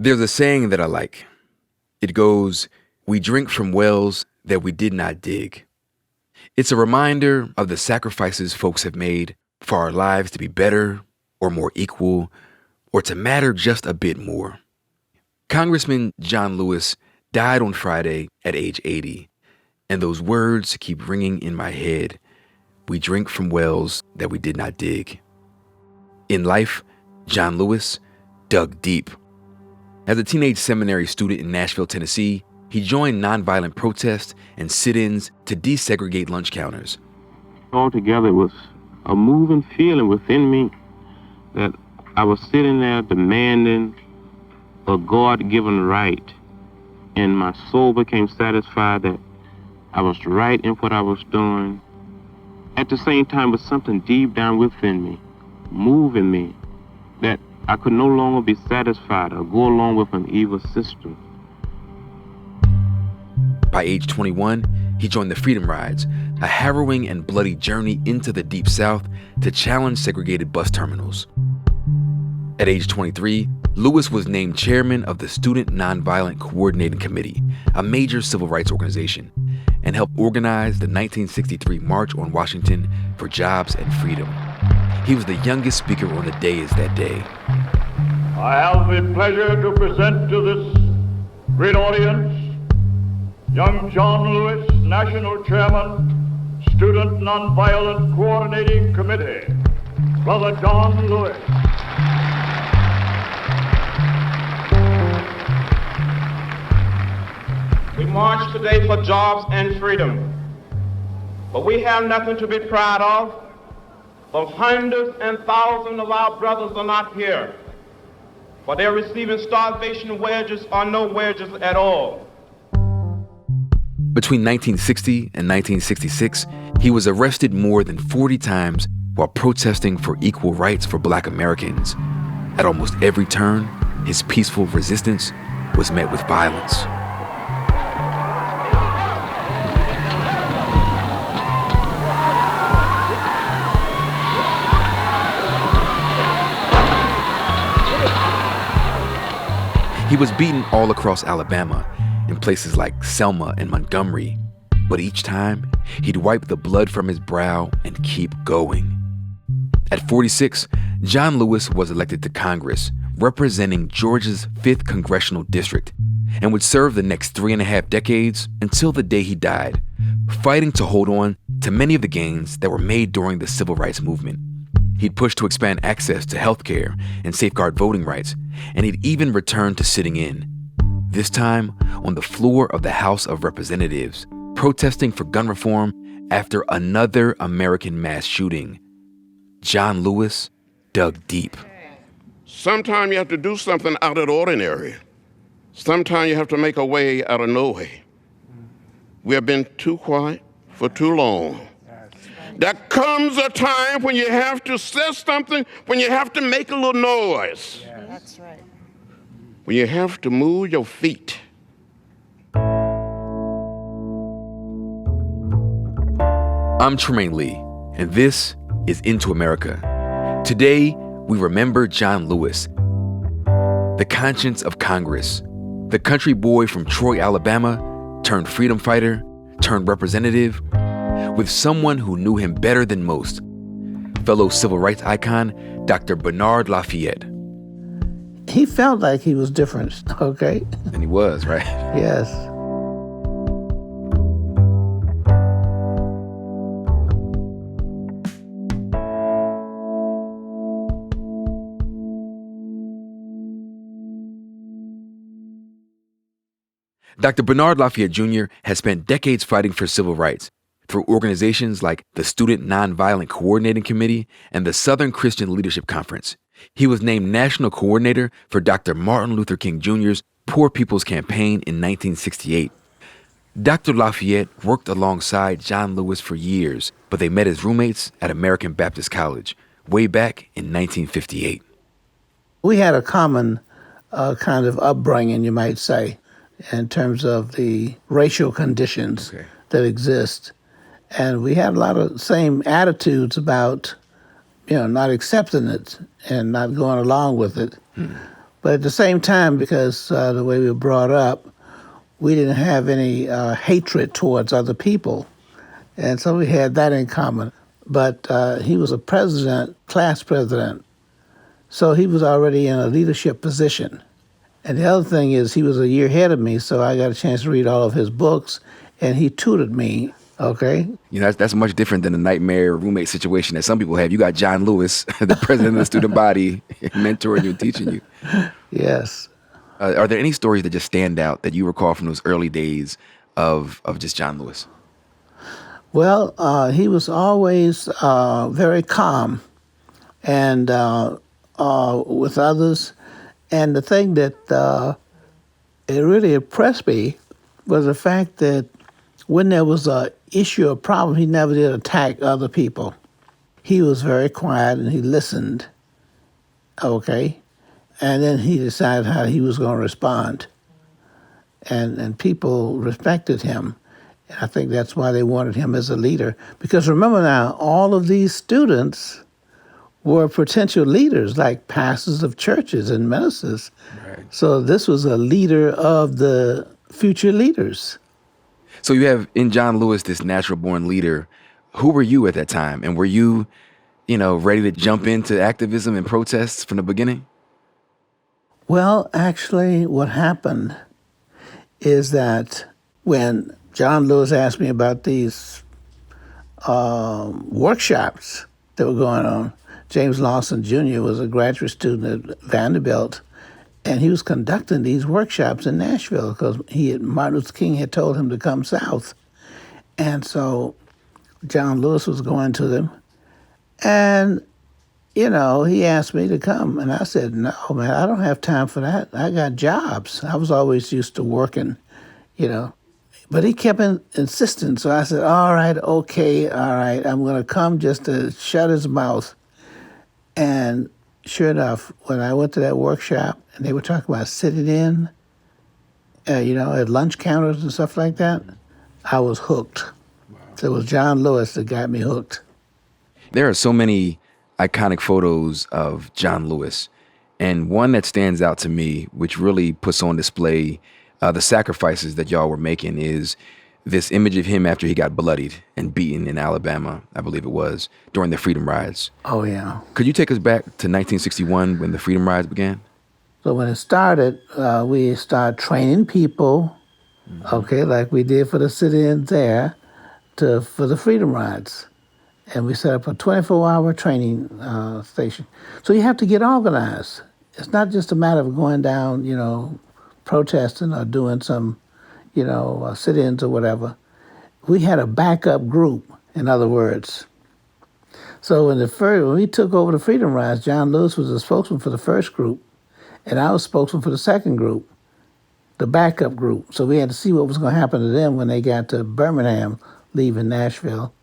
There's a saying that I like. It goes, "We drink from wells that we did not dig." It's a reminder of the sacrifices folks have made for our lives to be better or more equal or to matter just a bit more. Congressman John Lewis died on Friday at age 80, and those words keep ringing in my head. We drink from wells that we did not dig. In life, John Lewis dug deep. As a teenage seminary student in Nashville, Tennessee, he joined nonviolent protests and sit-ins to desegregate lunch counters. Altogether, it was a moving feeling within me that I was sitting there demanding a God-given right, and my soul became satisfied that I was right in what I was doing. At the same time, with something deep down within me, moving me, that I could no longer be satisfied or go along with an evil system. By age 21, he joined the Freedom Rides, a harrowing and bloody journey into the Deep South to challenge segregated bus terminals. At age 23, Lewis was named chairman of the Student Nonviolent Coordinating Committee, a major civil rights organization, and helped organize the 1963 March on Washington for Jobs and Freedom. He was the youngest speaker on the dais that day. I have the pleasure to present to this great audience young John Lewis, National Chairman, Student Nonviolent Coordinating Committee. Brother John Lewis. We march today for jobs and freedom, but we have nothing to be proud of. The hundreds and thousands of our brothers are not here, for they're receiving starvation wages or no wages at all. Between 1960 and 1966, he was arrested more than 40 times while protesting for equal rights for Black Americans. At almost every turn, his peaceful resistance was met with violence. He was beaten all across Alabama, in places like Selma and Montgomery. But each time, he'd wipe the blood from his brow and keep going. At 46, John Lewis was elected to Congress, representing Georgia's 5th Congressional District, and would serve the next 3.5 decades until the day he died, fighting to hold on to many of the gains that were made during the Civil Rights Movement. He'd push to expand access to health care and safeguard voting rights, and he'd even return to sitting in, this time on the floor of the House of Representatives, protesting for gun reform after another American mass shooting. John Lewis dug deep. Sometimes you have to do something out of the ordinary. Sometimes you have to make a way out of no way. We have been too quiet for too long. There comes a time when you have to say something, when you have to make a little noise. Yeah. That's right. When you have to move your feet. I'm Tremaine Lee, and this is Into America. Today, we remember John Lewis, the conscience of Congress, the country boy from Troy, Alabama, turned freedom fighter, turned representative, with someone who knew him better than most, fellow civil rights icon, Dr. Bernard Lafayette. He felt like he was different, okay? And he was, right? Yes. Dr. Bernard Lafayette Jr. has spent decades fighting for civil rights through organizations like the Student Nonviolent Coordinating Committee and the Southern Christian Leadership Conference. He was named National Coordinator for Dr. Martin Luther King Jr.'s Poor People's Campaign in 1968. Dr. Lafayette worked alongside John Lewis for years, but they met as roommates at American Baptist College way back in 1958. We had a common kind of upbringing, you might say, in terms of the racial conditions that exist. And we had a lot of same attitudes about, not accepting it and not going along with it. But at the same time, because the way we were brought up, we didn't have any hatred towards other people. And so we had that in common. But he was a president, class president. So he was already in a leadership position. And the other thing is he was a year ahead of me, so I got a chance to read all of his books, and he tutored me, okay? You know, that's much different than the nightmare roommate situation that some people have. You got John Lewis, the president of the student body, mentoring you and teaching you. Yes. Are there any stories that just stand out that you recall from those early days of just John Lewis? Well, he was always very calm and with others. And the thing that it really impressed me was the fact that when there was a issue or problem, he never did attack other people. He was very quiet and he listened, okay? And then he decided how he was going to respond. And people respected him. And I think that's why they wanted him as a leader. Because remember now, all of these students were potential leaders, like pastors of churches and ministers. Right. So this was a leader of the future leaders. So you have in John Lewis this natural-born leader. Who were you at that time? And were you, ready to jump into activism and protests from the beginning? Well, actually, what happened is that when John Lewis asked me about these workshops that were going on, James Lawson Jr. was a graduate student at Vanderbilt, and he was conducting these workshops in Nashville because Martin Luther King had told him to come south. And so John Lewis was going to them. And, he asked me to come. And I said, no, man, I don't have time for that. I got jobs. I was always used to working, But he kept insisting. So I said, all right, okay, all right. I'm going to come just to shut his mouth. And sure enough, when I went to that workshop and they were talking about sitting in, at lunch counters and stuff like that, I was hooked. Wow. So it was John Lewis that got me hooked. There are so many iconic photos of John Lewis. And one that stands out to me, which really puts on display the sacrifices that y'all were making, is this image of him after he got bloodied and beaten in Alabama, I believe it was, during the Freedom Rides. Oh, yeah. Could you take us back to 1961 when the Freedom Rides began? So when it started, we started training people, okay, like we did for the sit-ins there, for the Freedom Rides. And we set up a 24-hour training station. So you have to get organized. It's not just a matter of going down, protesting or doing some sit-ins or whatever. We had a backup group, in other words. So when we took over the Freedom Rides, John Lewis was the spokesman for the first group, and I was spokesman for the second group, the backup group. So we had to see what was going to happen to them when they got to Birmingham, leaving Nashville.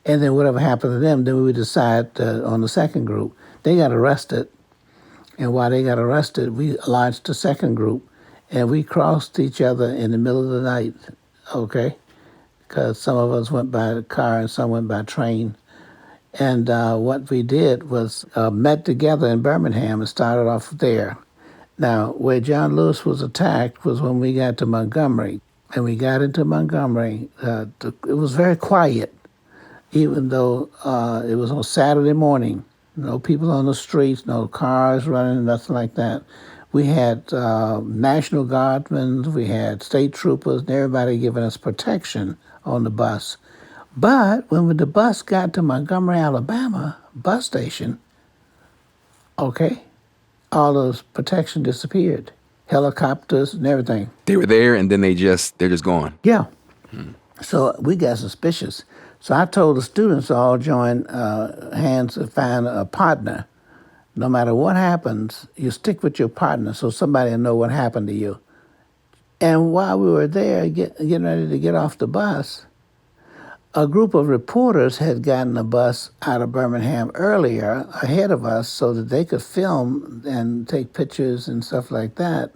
And then whatever happened to them, then we would decide on the second group. They got arrested, and while they got arrested, we launched the second group. And we crossed each other in the middle of the night, okay? Because some of us went by car and some went by train. And what we did was met together in Birmingham and started off there. Now, where John Lewis was attacked was when we got to Montgomery. And we got into Montgomery. It was very quiet, even though it was on Saturday morning. No people on the streets, no cars running, nothing like that. We had National Guardsmen, we had state troopers, and everybody giving us protection on the bus. But when the bus got to Montgomery, Alabama, bus station, okay, all those protection disappeared. Helicopters and everything. They were there and then they're just gone. Yeah. So we got suspicious. So I told the students to all join hands to find a partner. No matter what happens, you stick with your partner so somebody will know what happened to you. And while we were there getting ready to get off the bus, a group of reporters had gotten a bus out of Birmingham earlier ahead of us so that they could film and take pictures and stuff like that.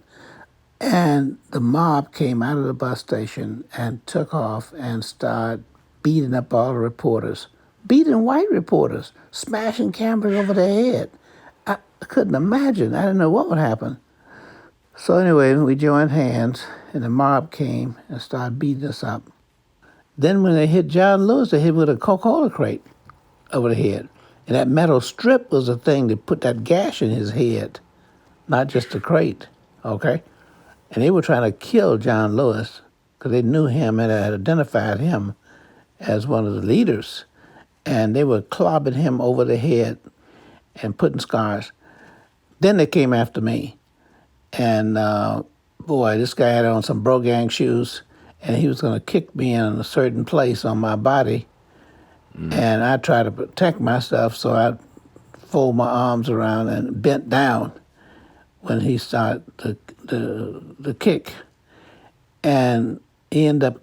And the mob came out of the bus station and took off and started beating up all the reporters, beating white reporters, smashing cameras over their head. I couldn't imagine. I didn't know what would happen. So anyway, we joined hands, and the mob came and started beating us up. Then when they hit John Lewis, they hit him with a Coca-Cola crate over the head. And that metal strip was the thing that put that gash in his head, not just the crate, okay? And they were trying to kill John Lewis because they knew him and had identified him as one of the leaders. And they were clobbing him over the head and putting scars. Then they came after me. And boy, this guy had on some Brogang shoes, and he was going to kick me in a certain place on my body. And I tried to protect myself, so I folded my arms around and bent down when he started the kick. And he ended up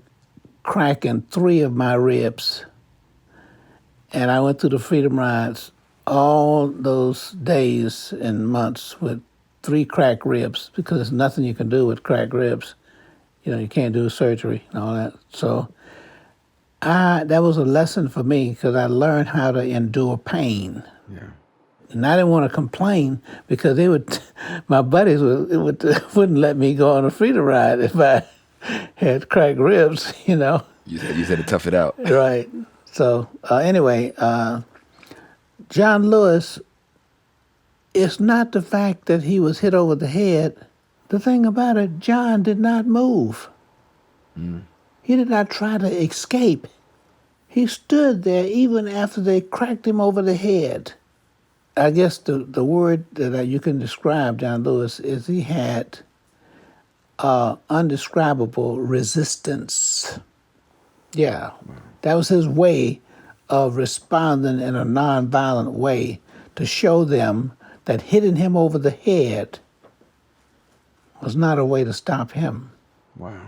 cracking 3 of my ribs. And I went through the Freedom Rides all those days and months with 3 cracked ribs, because there's nothing you can do with cracked ribs. You know, you can't do surgery and all that. So that was a lesson for me, because I learned how to endure pain. Yeah. And I didn't want to complain, because my buddies wouldn't let me go on a freedom ride if I had cracked ribs, you know. You said to tough it out. Right. So anyway, John Lewis, it's not the fact that he was hit over the head. The thing about it, John did not move. He did not try to escape. He stood there even after they cracked him over the head. I guess the word that you can describe John Lewis is he had undescribable resistance. Yeah, that was his way of responding in a nonviolent way to show them that hitting him over the head was not a way to stop him. Wow.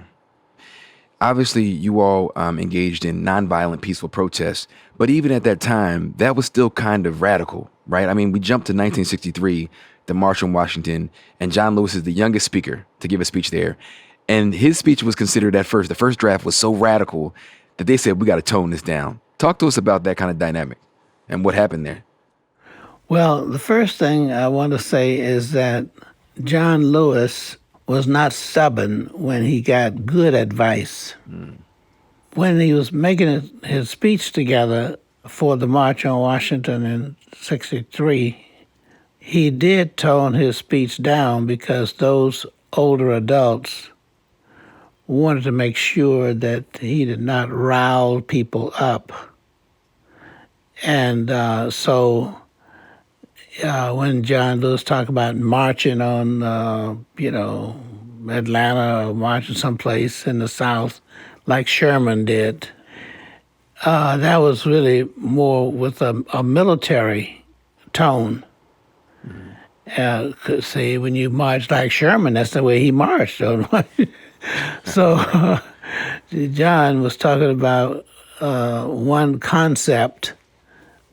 Obviously, you all engaged in nonviolent, peaceful protests, but even at that time, that was still kind of radical, right? I mean, we jumped to 1963, the March on Washington, and John Lewis is the youngest speaker to give a speech there. And his speech was considered at first, the first draft was so radical that they said, we got to tone this down. Talk to us about that kind of dynamic and what happened there. Well, the first thing I want to say is that John Lewis was not stubborn when he got good advice. When he was making his speech together for the March on Washington in '63, he did tone his speech down because those older adults wanted to make sure that he did not rile people up. And so when John Lewis talked about marching on, Atlanta or marching someplace in the South like Sherman did, that was really more with a military tone. See, when you march like Sherman, that's the way he marched. So John was talking about one concept,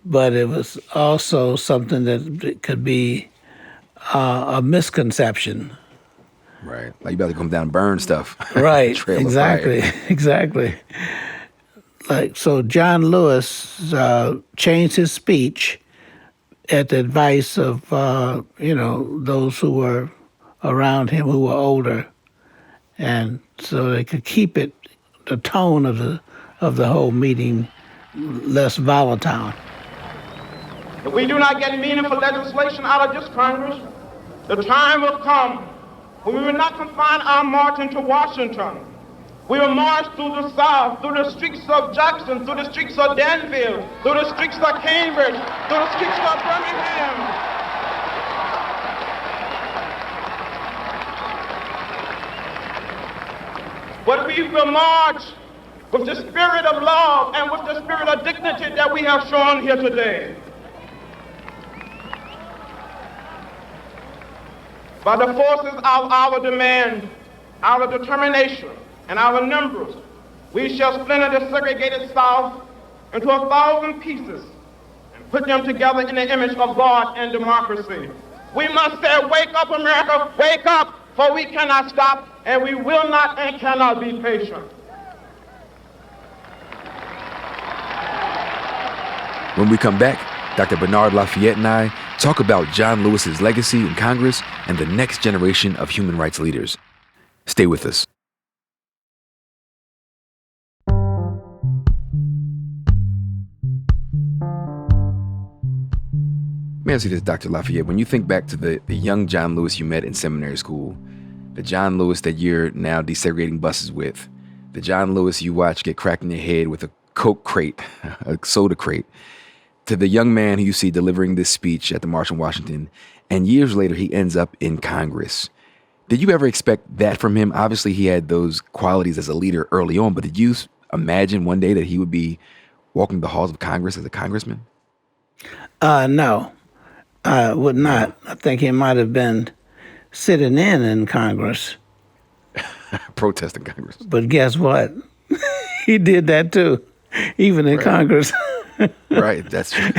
but it was also something that could be a misconception. Right. Like you about to come down and burn stuff. Right. Trail of Exactly. fire. Exactly. So John Lewis changed his speech at the advice of, those who were around him who were older. And so they could keep the tone of the whole meeting less volatile. If we do not get meaningful legislation out of this Congress, the time will come when we will not confine our marching to Washington. We will march through the South, through the streets of Jackson, through the streets of Danville, through the streets of Cambridge, through the streets of Birmingham. But we will march with the spirit of love and with the spirit of dignity that we have shown here today. By the forces of our demand, our determination, and our numbers, we shall splinter the segregated South into 1,000 pieces and put them together in the image of God and democracy. We must say, wake up, America, wake up, for we cannot stop, and we will not and cannot be patient. When we come back, Dr. Bernard Lafayette and I talk about John Lewis's legacy in Congress and the next generation of human rights leaders. Stay with us. Let me ask you this, Dr. Lafayette. When you think back to the young John Lewis you met in seminary school, the John Lewis that you're now desegregating buses with, the John Lewis you watch get cracked in the head with a Coke crate, a soda crate, to the young man who you see delivering this speech at the March on Washington, and years later he ends up in Congress. Did you ever expect that from him? Obviously, he had those qualities as a leader early on, but did you imagine one day that he would be walking the halls of Congress as a congressman? No, I would not. I think he might have been sitting in Congress. Protesting Congress. But guess what? He did that too, even in Congress. Right, that's true.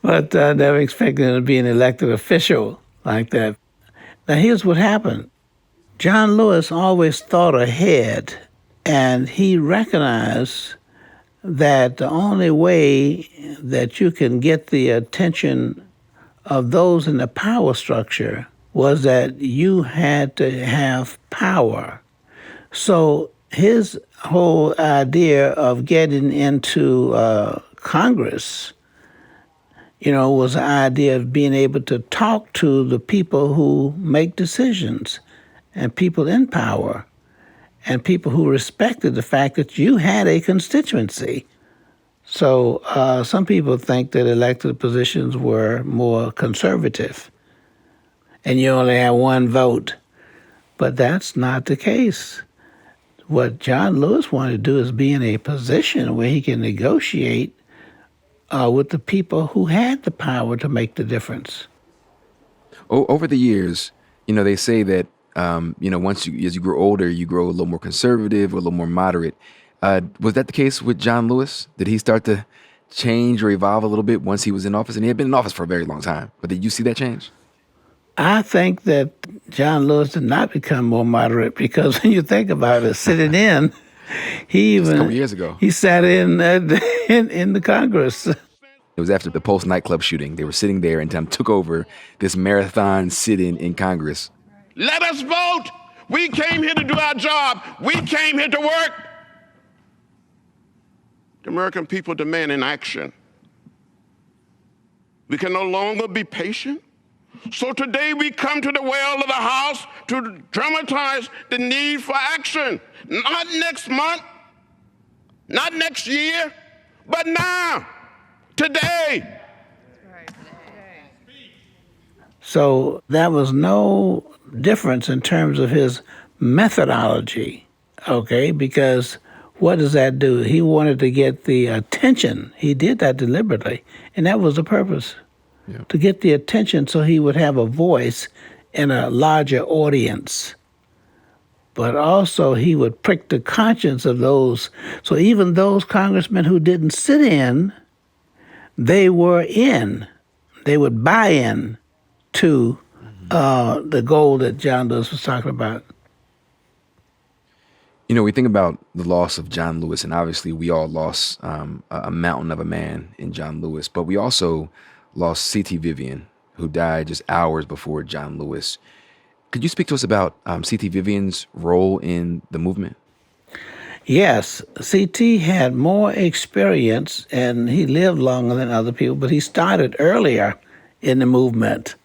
But never expected him to be an elected official like that. Now, here's what happened. John Lewis always thought ahead, and he recognized that the only way that you can get the attention of those in the power structure was that you had to have power. So his whole idea of getting into Congress, was the idea of being able to talk to the people who make decisions and people in power and people who respected the fact that you had a constituency. So some people think that elected positions were more conservative and you only have one vote. But that's not the case. What John Lewis wanted to do is be in a position where he can negotiate with the people who had the power to make the difference. Over the years, they say that, as you grow older, you grow a little more conservative or a little more moderate. Was that the case with John Lewis? Did he start to change or evolve a little bit once he was in office? And he had been in office for a very long time. But did you see that change? I think that John Lewis did not become more moderate because when you think about it, sitting in, he even... Just a couple years ago. He sat in the Congress. It was after the Pulse nightclub shooting. They were sitting there and Tom took over this marathon sit-in in Congress. Let us vote. We came here to do our job. We came here to work. The American people demand an action. We can no longer be patient. So today we come to the well of the House to dramatize the need for action. Not next month, not next year, but now, today. So there was no difference in terms of his methodology, because what does that do? He wanted to get the attention. He did that deliberately, and that was the purpose. Yeah. To get the attention so he would have a voice in a larger audience. But also he would prick the conscience of those. So even those congressmen who didn't sit in, they were in. They would buy in to the goal that John Lewis was talking about. We think about the loss of John Lewis, and obviously we all lost a mountain of a man in John Lewis, but we also lost C.T. Vivian, who died just hours before John Lewis. Could you speak to us about C.T. Vivian's role in the movement? Yes, C.T. had more experience, and he lived longer than other people, but he started earlier in the movement.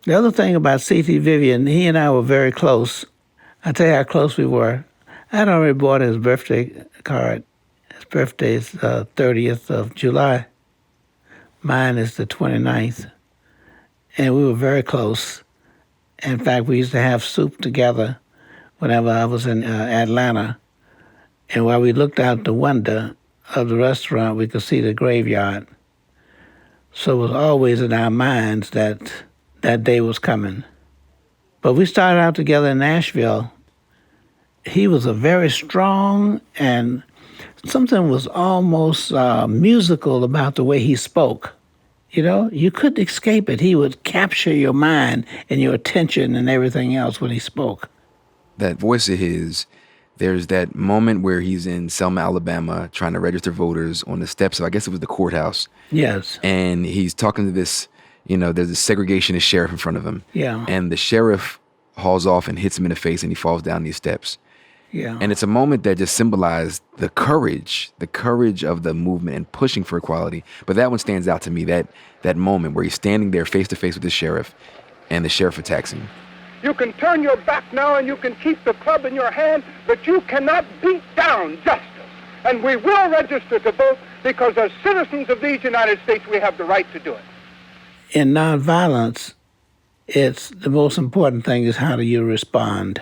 The other thing about C.T. Vivian, he and I were very close. I'll tell you how close we were. I'd already bought his birthday card. His birthday is 30th of July. Mine is the 29th. And we were very close. In fact, we used to have soup together whenever I was in Atlanta. And while we looked out the window of the restaurant, we could see the graveyard. So it was always in our minds that that day was coming. But we started out together in Nashville. He was a very strong, and something was almost musical about the way he spoke. You couldn't escape it. He would capture your mind and your attention and everything else when he spoke. That voice of his, there's that moment where he's in Selma, Alabama, trying to register voters on the steps of, I guess it was the courthouse. Yes. And he's talking to this There's a segregationist sheriff in front of him. Yeah. And the sheriff hauls off and hits him in the face, and he falls down these steps. Yeah. And it's a moment that just symbolized the courage of the movement and pushing for equality. But that one stands out to me, that moment where he's standing there face to face with the sheriff, and the sheriff attacks him. You can turn your back now and you can keep the club in your hand, but you cannot beat down justice. And we will register to vote because as citizens of these United States, we have the right to do it. In nonviolence, it's the most important thing is how do you respond.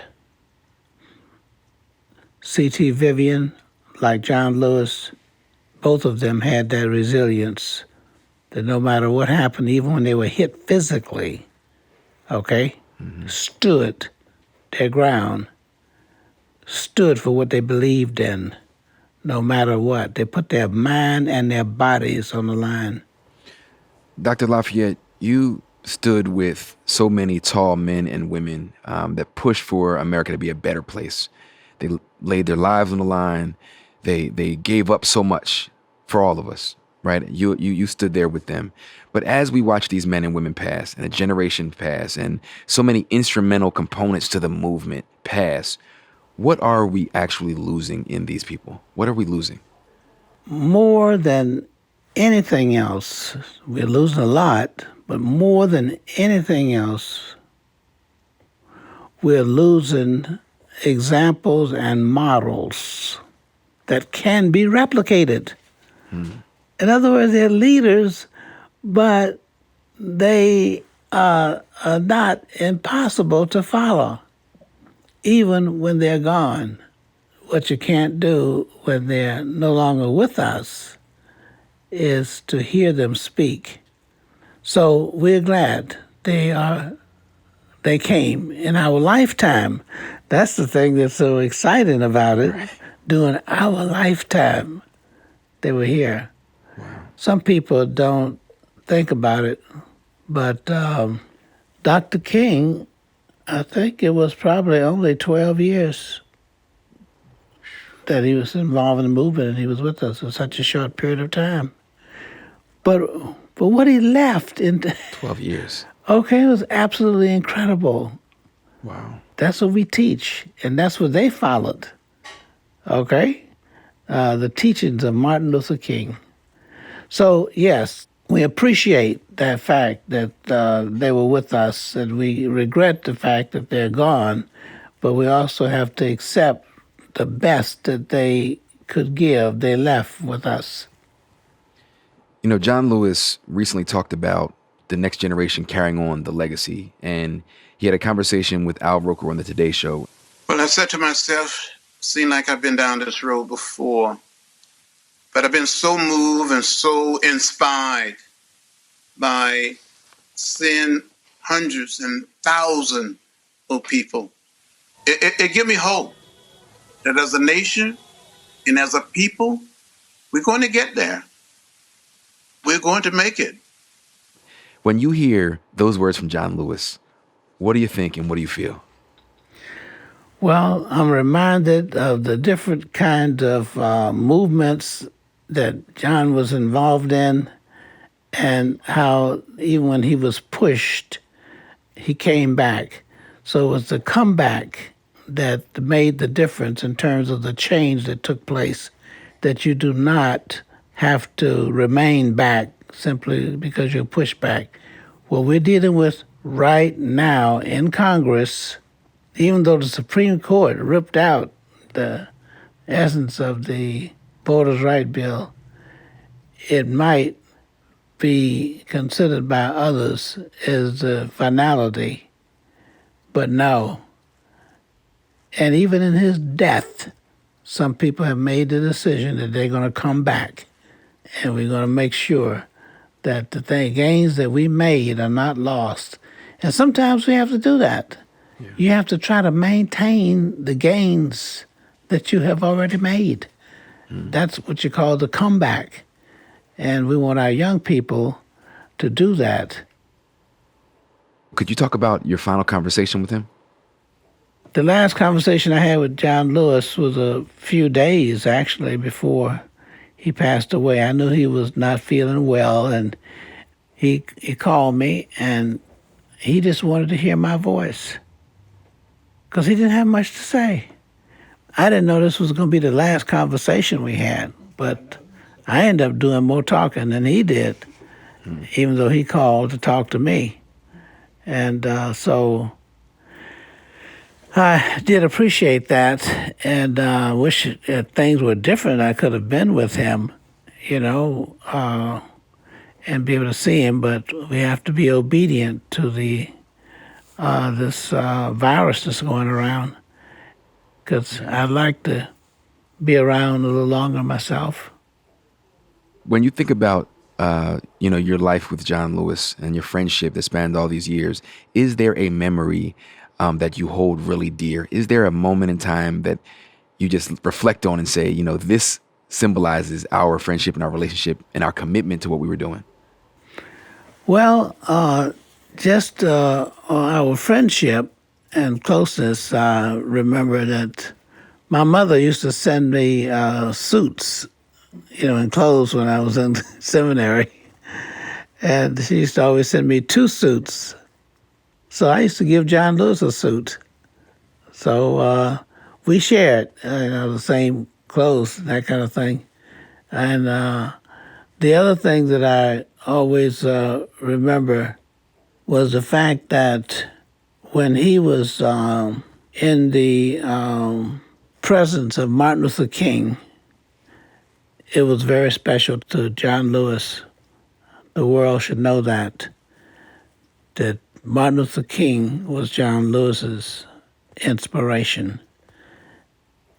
C.T. Vivian, like John Lewis, both of them had that resilience that no matter what happened, even when they were hit physically, stood their ground, stood for what they believed in, no matter what. They put their mind and their bodies on the line. Dr. Lafayette, you stood with so many tall men and women that pushed for America to be a better place. They laid their lives on the line. They gave up so much for all of us, right? You stood there with them. But as we watch these men and women pass, and a generation pass, and so many instrumental components to the movement pass, what are we actually losing in these people? What are we losing? More than anything else, we're losing a lot, but more than anything else, we're losing examples and models that can be replicated. In other words, they're leaders, but they are not impossible to follow, even when they're gone. What you can't do when they're no longer with us is to hear them speak. So we're glad they came in our lifetime. That's the thing that's so exciting about it. Right. During our lifetime, they were here. Wow. Some people don't think about it, but Dr. King, I think it was probably only 12 years that he was involved in the movement, and he was with us for such a short period of time. But what he left in 12 years. Okay, it was absolutely incredible. Wow. That's what we teach, and that's what they followed. Okay? The teachings of Martin Luther King. So, yes, we appreciate that fact that they were with us, and we regret the fact that they're gone, but we also have to accept the best that they could give. They left with us. John Lewis recently talked about the next generation carrying on the legacy, and he had a conversation with Al Roker on the Today Show. Well, I said to myself, seemed like I've been down this road before, but I've been so moved and so inspired by seeing hundreds and thousands of people. It gives me hope that as a nation and as a people, we're going to get there. We're going to make it. When you hear those words from John Lewis, what do you think and what do you feel? Well, I'm reminded of the different kind of movements that John was involved in, and how even when he was pushed, he came back. So it was the comeback that made the difference in terms of the change that took place, that you do not have to remain back simply because you're pushed back. What we're dealing with right now in Congress, even though the Supreme Court ripped out the essence of the Voters' Right Bill, it might be considered by others as a finality, but no. And even in his death, some people have made the decision that they're going to come back, and we're going to make sure that the gains that we made are not lost. And sometimes we have to do that. Yeah. You have to try to maintain the gains that you have already made. That's what you call the comeback. And we want our young people to do that. Could you talk about your final conversation with him? The last conversation I had with John Lewis was a few days, actually, before he passed away. I knew he was not feeling well, and he called me, and he just wanted to hear my voice because he didn't have much to say. I didn't know this was going to be the last conversation we had, but I ended up doing more talking than he did, even though he called to talk to me. And so I did appreciate that, and wish things were different. I could have been with him, and be able to see him, but we have to be obedient to the this virus that's going around, because I'd like to be around a little longer myself. When you think about, your life with John Lewis and your friendship that spanned all these years, is there a memory that you hold really dear? Is there a moment in time that you just reflect on and say, this symbolizes our friendship and our relationship and our commitment to what we were doing? Well, just our friendship and closeness, I remember that my mother used to send me suits, and clothes when I was in seminary. And she used to always send me 2 suits. So I used to give John Lewis a suit. So we shared, the same clothes, that kind of thing. And the other thing that I always remember was the fact that when he was in the presence of Martin Luther King, it was very special to John Lewis. The world should know that Martin Luther King was John Lewis's inspiration.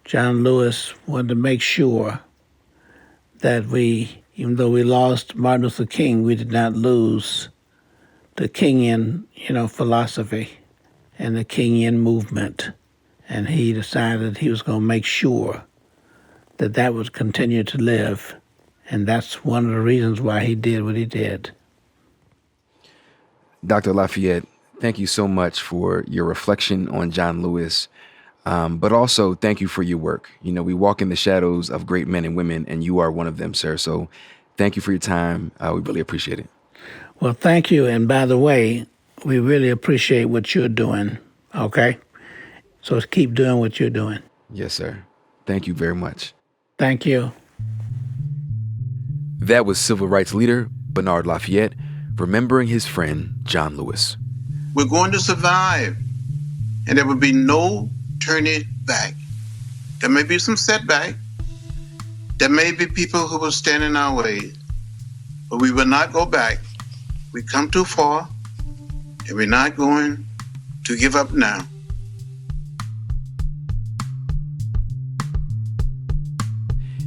John Lewis wanted to make sure that even though we lost Martin Luther King, we did not lose the Kingian, philosophy and the Kingian movement. And he decided he was going to make sure that would continue to live. And that's one of the reasons why he did what he did. Dr. Lafayette, thank you so much for your reflection on John Lewis, but also thank you for your work. We walk in the shadows of great men and women, and you are one of them, sir. So thank you for your time. We really appreciate it. Well, thank you. And by the way, we really appreciate what you're doing, okay? So keep doing what you're doing. Yes, sir. Thank you very much. Thank you. That was civil rights leader Bernard Lafayette remembering his friend John Lewis. We're going to survive, and there will be no turning back. There may be some setback. There may be people who will stand in our way, but we will not go back. We've come too far, and we're not going to give up now.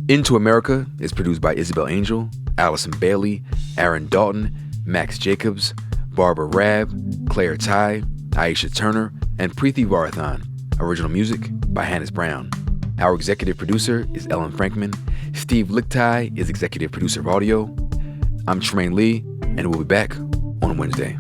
Into America is produced by Isabel Angel, Allison Bailey, Aaron Dalton, Max Jacobs, Barbara Rabb, Claire Ty, Aisha Turner, and Preeti Varathan. Original music by Hannes Brown. Our executive producer is Ellen Frankman. Steve Lichtai is executive producer of audio. I'm Tremaine Lee, and we'll be back on Wednesday.